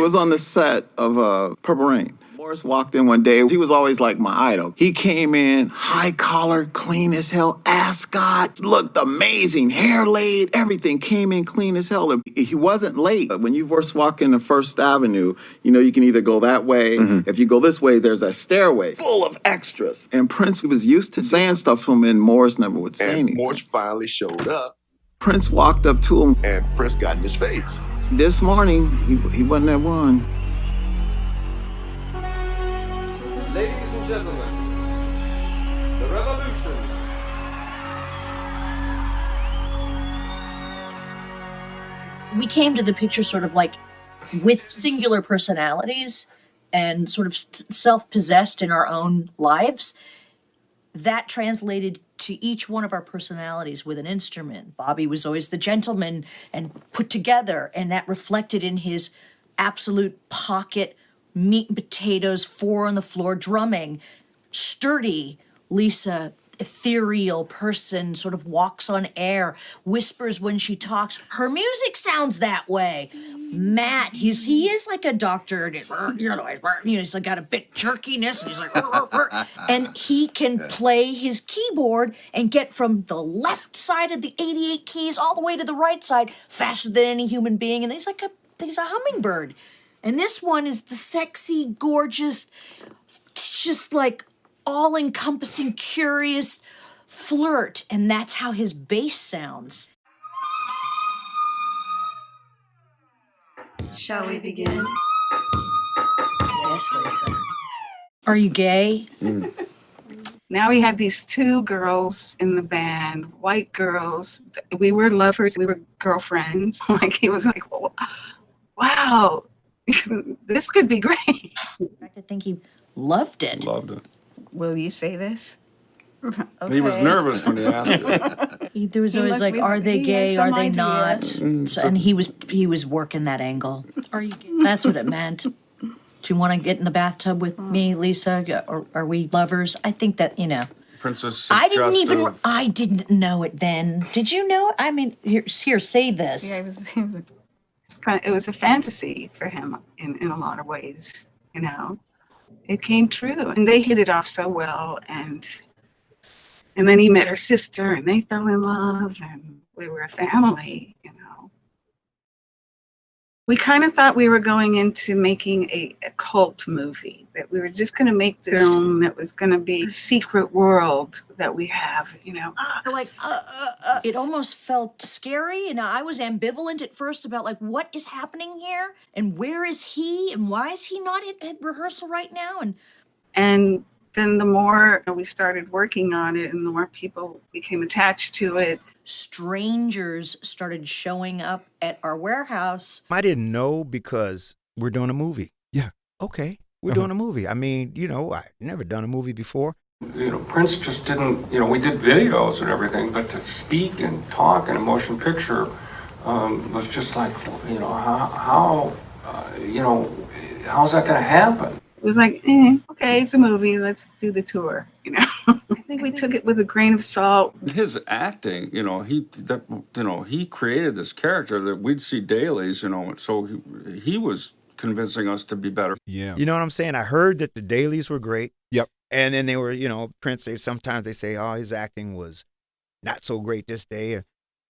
was on the set of Purple Rain. Morris walked in one day. He was always like my idol. He came in, high collar, clean as hell, ascot, looked amazing, hair laid, everything came in clean as hell. He wasn't late. When you first walk into First Avenue, you know, you can either go that way. If you go this way, there's a stairway full of extras. And Prince was used to saying stuff to him, and Morris never would say anything. Morris finally showed up. Prince walked up to him. And Prince got in his face. This morning, he wasn't that one. Ladies and gentlemen, the revolution. We came to the picture sort of like with singular personalities and sort of self-possessed in our own lives. That translated to each one of our personalities with an instrument. Bobby was always the gentleman and put together, and that reflected in his absolute pocket, meat and potatoes, 4 on the floor drumming. Sturdy Lisa, ethereal person, sort of walks on air, whispers when she talks. Her music sounds that way. Matt, he is like a doctor, and he's like got a bit jerkiness, and he's like, and he can play his keyboard and get from the left side of the 88 keys all the way to the right side faster than any human being, and he's a hummingbird. And this one is the sexy, gorgeous, just like all-encompassing, curious flirt. And that's how his bass sounds. Shall we begin? Yes, Lisa. Are you gay? Now we had these 2 girls in the band, white girls. We were lovers. We were girlfriends. Like, he was like, wow. This could be great. I think he loved it. Loved it. Will you say this? Okay. He was nervous when he asked it. There was always like, are they gay? Are they not? So, and he was working that angle. Are you gay? That's what it meant. Do you want to get in the bathtub with me, Lisa? Or are we lovers? I think that, Princess suggested. I didn't know it then. Did you know it? I mean, here, say this. Yeah, it was a fantasy for him in a lot of ways, It came true, and they hit it off so well, and then he met her sister, and they fell in love, and we were a family, We kind of thought we were going into making a cult movie, that we were just going to make this film that was going to be the secret world that we have, It almost felt scary, and I was ambivalent at first about, like, what is happening here, and where is he, and why is he not at rehearsal right now, and then the more we started working on it and the more people became attached to it. Strangers started showing up at our warehouse. I didn't know because we're doing a movie. Yeah. Okay. We're doing a movie. I mean, I've never done a movie before. Prince just didn't, we did videos and everything, but to speak and talk in a motion picture was just like, how's that going to happen? It was like, okay, it's a movie. Let's do the tour. I think we took it with a grain of salt. His acting, he created this character that we'd see dailies, so he was convincing us to be better. Yeah. You know what I'm saying? I heard that the dailies were great. Yep. And then they were, Prince, sometimes they say, oh, his acting was not so great this day.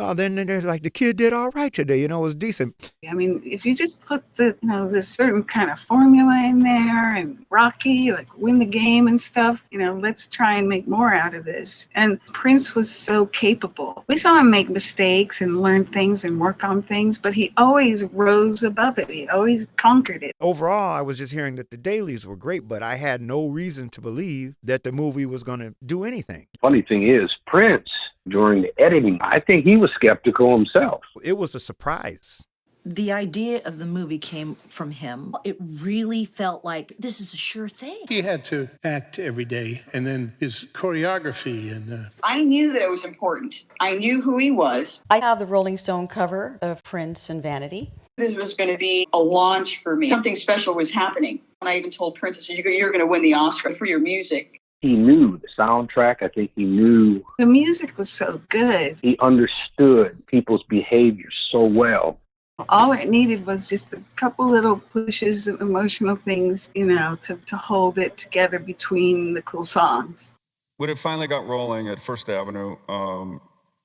Oh, then they're like, the kid did all right today, it was decent. I mean, if you just put this certain kind of formula in there and Rocky, like win the game and stuff, let's try and make more out of this. And Prince was so capable. We saw him make mistakes and learn things and work on things, but he always rose above it. He always conquered it. Overall, I was just hearing that the dailies were great, but I had no reason to believe that the movie was going to do anything. Funny thing is, Prince, during the editing, I think he was skeptical himself. It was a surprise. The idea of the movie came from him. It really felt like this is a sure thing. He had to act every day, and then his choreography and... I knew that it was important. I knew who he was. I have the Rolling Stone cover of Prince and Vanity. This was going to be a launch for me. Something special was happening. And I even told Prince, I said, you're going to win the Oscar for your music. He knew the soundtrack. I think he knew. The music was so good. He understood people's behavior so well. All it needed was just a couple little pushes of emotional things, to hold it together between the cool songs. When it finally got rolling at First Avenue,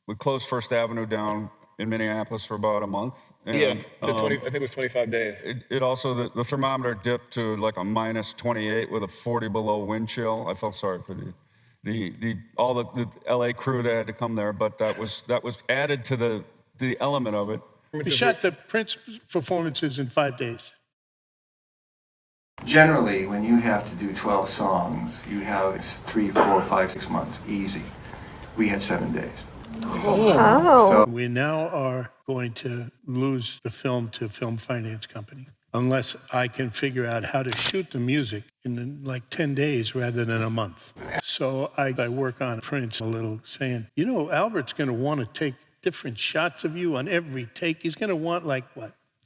we closed First Avenue down in Minneapolis for about a month. And, I think it was 25 days. It also, the thermometer dipped to like a minus 28 with a 40 below wind chill. I felt sorry for all the LA crew that had to come there, but that was added to the element of it. We shot the Prince performances in 5 days. Generally, when you have to do 12 songs, you have 3, 4, 5, 6 months, easy. We had 7 days. So we now are going to lose the film to Film Finance Company unless I can figure out how to shoot the music in like 10 days rather than a month. So I work on Prince a little, saying, Albert's going to want to take different shots of you on every take. He's going to want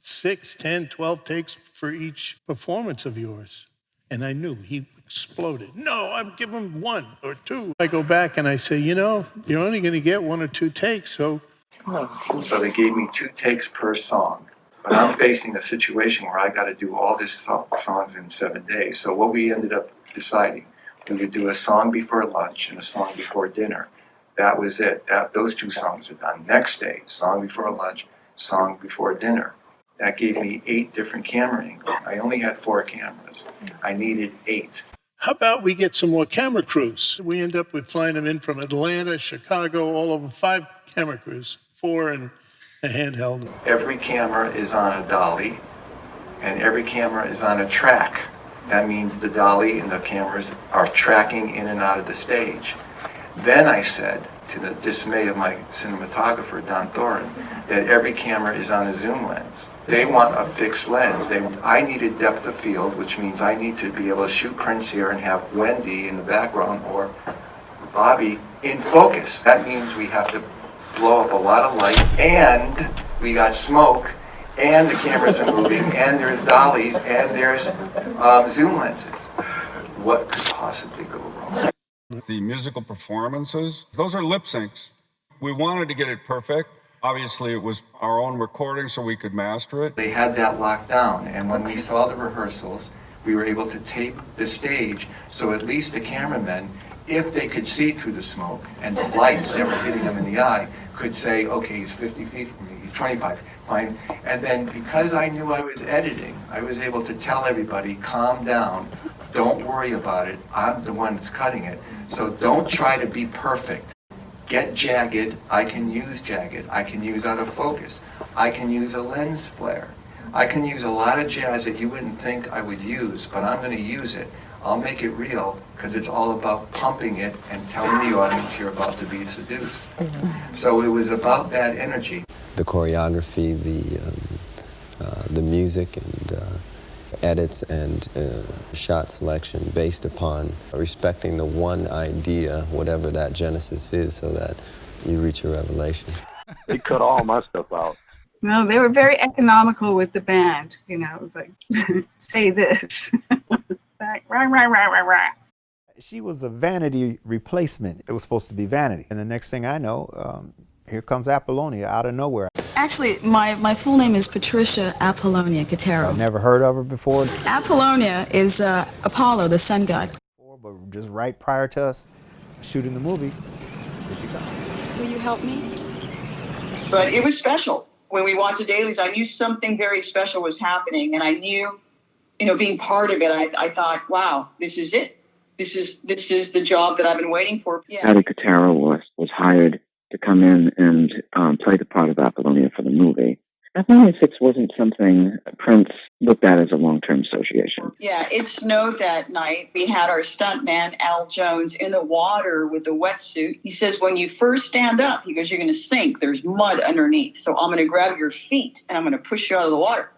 6, 10, 12 takes for each performance of yours. And I knew he exploded. No, I'm giving him 1 or 2. I go back and I say, you're only going to get 1 or 2 takes. So they gave me 2 takes per song. But I'm facing a situation where I got to do all these songs in 7 days. So what we ended up deciding, we would do a song before lunch and a song before dinner. That was it. Those 2 songs are done. Next day, song before lunch, song before dinner. That gave me 8 different camera angles. I only had 4 cameras. I needed 8. How about we get some more camera crews? We end up with flying them in from Atlanta, Chicago, all over 5 camera crews, 4 and a handheld. Every camera is on a dolly, and every camera is on a track. That means the dolly and the cameras are tracking in and out of the stage. Then I said, to the dismay of my cinematographer, Don Thorin, that every camera is on a zoom lens. They want a fixed lens. I needed depth of field, which means I need to be able to shoot Prince here and have Wendy in the background or Bobby in focus. That means we have to blow up a lot of light, and we got smoke, and the cameras are moving, and there's dollies, and there's zoom lenses. What could possibly go wrong? The musical performances, those are lip syncs. We wanted to get it perfect. Obviously, it was our own recording, so we could master it. They had that locked down, and when we saw the rehearsals, we were able to tape the stage, so at least the cameramen, if they could see through the smoke and the lights that were hitting them in the eye, could say, okay, he's 50 feet from me, he's 25, fine. And then because I knew I was editing, I was able to tell everybody, calm down, don't worry about it, I'm the one that's cutting it, so don't try to be perfect. Get jagged, I can use jagged, I can use out of focus, I can use a lens flare. I can use a lot of jazz that you wouldn't think I would use, but I'm going to use it. I'll make it real, because it's all about pumping it and telling the audience you're about to be seduced. So it was about that energy. The choreography, the music, and edits and shot selection based upon respecting the one idea, whatever that genesis is, so that you reach a revelation. He cut all my stuff out. No, they were very economical with the band. It was like, say this. Like, rah, rah, rah, rah, rah. She was a vanity replacement. It was supposed to be vanity. And the next thing I know, here comes Apollonia out of nowhere. Actually, my full name is Patricia Apollonia KOTERO. I've never heard of her before. Apollonia is Apollo, the sun god. But just right prior to us shooting the movie, here she comes. Will you help me? But it was special. When we watched the dailies, I knew something very special was happening, and I knew, being part of it, I thought, wow, this is it. This is the job that I've been waiting for. Yeah. Patty KOTERO was hired to come in and play the part of Apollonia for the movie. Apollonia 6 wasn't something Prince looked at as a long-term association. Yeah, it snowed that night. We had our stuntman, Al Jones, in the water with the wetsuit. He says, when you first stand up, he goes, you're going to sink. There's mud underneath. So I'm going to grab your feet and I'm going to push you out of the water.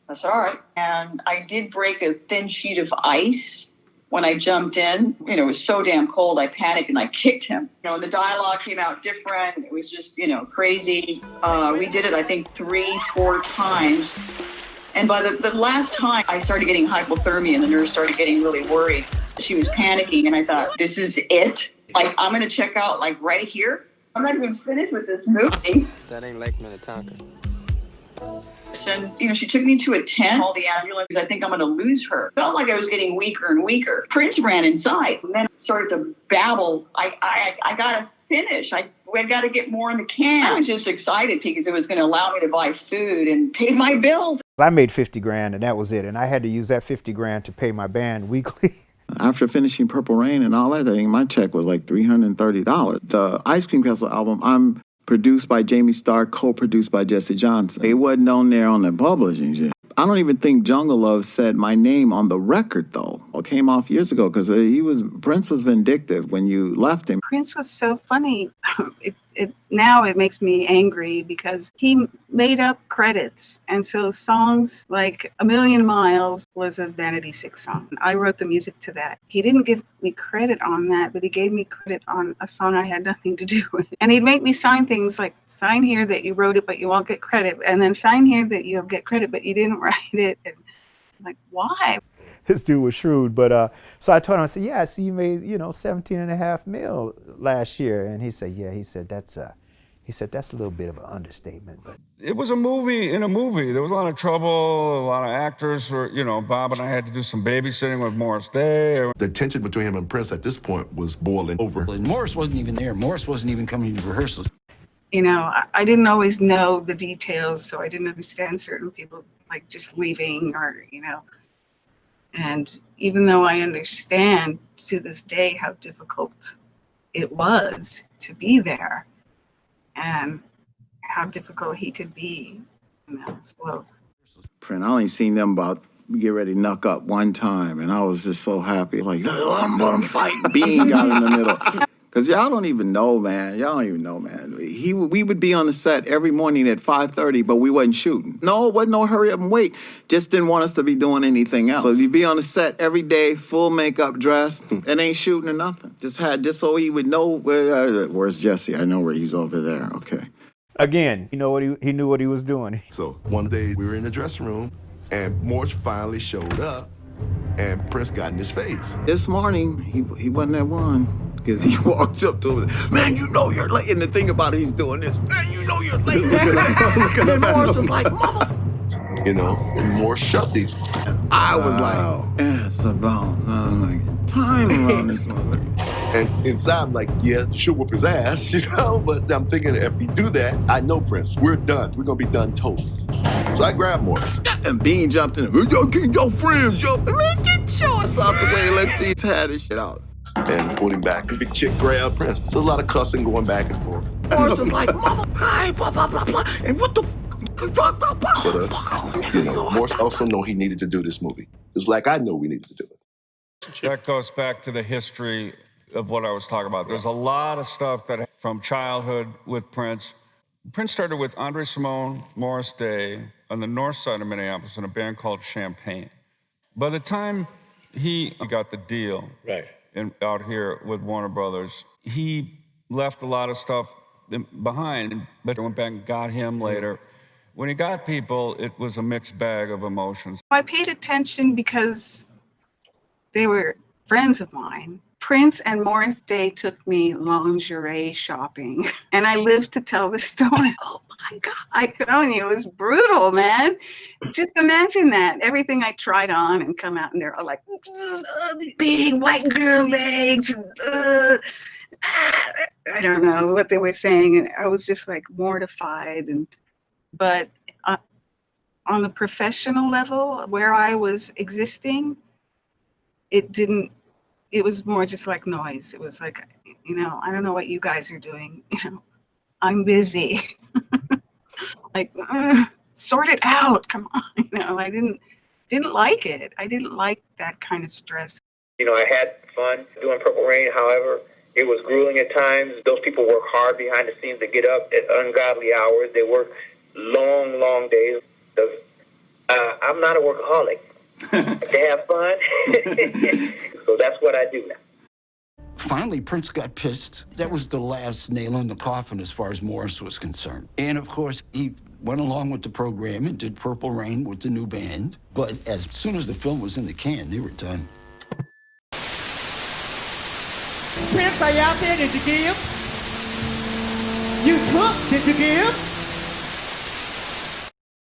I said, all right. And I did break a thin sheet of ice when I jumped in. It was so damn cold, I panicked and I kicked him. The dialogue came out different. It was just, crazy. We did it, I think, 3-4 times. And by the last time, I started getting hypothermia and the nurse started getting really worried. She was panicking and I thought, this is it? Like, I'm going to check out, like, right here? I'm not even finished with this movie. That ain't Lake Minnetonka. And, she took me to a tent, called the ambulance. I think I'm going to lose her. Felt like I was getting weaker and weaker. Prince ran inside and then started to babble. I got to finish. We got to get more in the can. I was just excited because it was going to allow me to buy food and pay my bills. I made 50 grand and that was it. And I had to use that 50 grand to pay my band weekly. After finishing Purple Rain and all that, I think my check was like $330. The Ice Cream Castle album, I'm produced by Jamie Starr, co-produced by Jesse Johnson. It wasn't on there on the publishing shit. I don't even think Jungle Love said my name on the record, though. It came off years ago because Prince was vindictive when you left him. Prince was so funny. Now it makes me angry because he made up credits. And so songs like A Million Miles was a Vanity 6 song. I wrote the music to that. He didn't give me credit on that, but he gave me credit on a song I had nothing to do with. And he'd make me sign things like, sign here that you wrote it, but you won't get credit. And then sign here that you'll get credit, but you didn't write it. And I'm like, why? This dude was shrewd, but so I told him, I said, yeah, I see you made, $17.5 million last year. And he said, yeah, he said, that's a little bit of an understatement. But it was a movie in a movie. There was a lot of trouble, a lot of actors, Bob and I had to do some babysitting with Morris Day. The tension between him and Prince at this point was boiling over. Morris wasn't even there. Morris wasn't even coming to rehearsals. I didn't always know the details, so I didn't understand certain people like just leaving or, And even though I understand to this day how difficult it was to be there and how difficult he could be, so. Prince, I only seen them about get ready to knuck up one time, and I was just so happy. Like, I'm fighting. Bean got in the middle. Because y'all don't even know, man. We would be on the set every morning at 5:30, but we wasn't shooting. No, it wasn't no hurry up and wait. Just didn't want us to be doing anything else. So you'd be on the set every day, full makeup, dressed, and ain't shooting or nothing. Just so he would know where's Jesse? I know where he's over there. Okay. Again, he knew what he was doing. So one day we were in the dressing room, and Morris finally showed up, and Prince got in his face. This morning, he wasn't at one. Because he walks up to him, man, you're late. And the thing about it, he's doing this, man, you're late. And Morris is like, mama. And Morris shut these. I was like, it's about time around this motherfucker. And inside, I'm like, yeah, she'll whoop his ass, But I'm thinking if we do that, I know Prince. We're done. We're going to be done totally. So I grabbed Morris. And Bean jumped in. Yo, get your friends, yo. Man, get your ass out the way and let T had his shit out. And pulled him back, and Big Chick grabbed Prince. So a lot of cussing going back and forth. Morris is like, mama, hi, blah, blah, blah, blah. And what the But, Morris also knew he needed to do this movie. It's like I know we needed to do it. That goes back to the history of what I was talking about. There's a lot of stuff that from childhood with Prince. Prince started with Andre Simone, Morris Day on the north side of Minneapolis in a band called Champagne. By the time he got the deal, right, out here with Warner Brothers, he left a lot of stuff behind, but went back and got him later. When he got people, it was a mixed bag of emotions. I paid attention because they were friends of mine. Prince and Morris Day took me lingerie shopping, and I lived to tell the story. Oh my God, I'm telling you, it was brutal, man. Just imagine that. Everything I tried on and come out, and they're all like, big white girl legs. I don't know what they were saying, and I was just like mortified. But on the professional level, where I was existing, it was more just like noise. It was like, I don't know what you guys are doing. I'm busy. Like, sort it out. Come on. I didn't like it. I didn't like that kind of stress. I had fun doing Purple Rain. However, it was grueling at times. Those people work hard behind the scenes. They get up at ungodly hours. They work long, long days. I'm not a workaholic. They have fun. So that's what I do now. Finally, Prince got pissed. That was the last nail in the coffin as far as Morris was concerned. And of course, he went along with the program and did Purple Rain with the new band. But as soon as the film was in the can, they were done. Prince, are you out there? Did you give? You took? Did you give?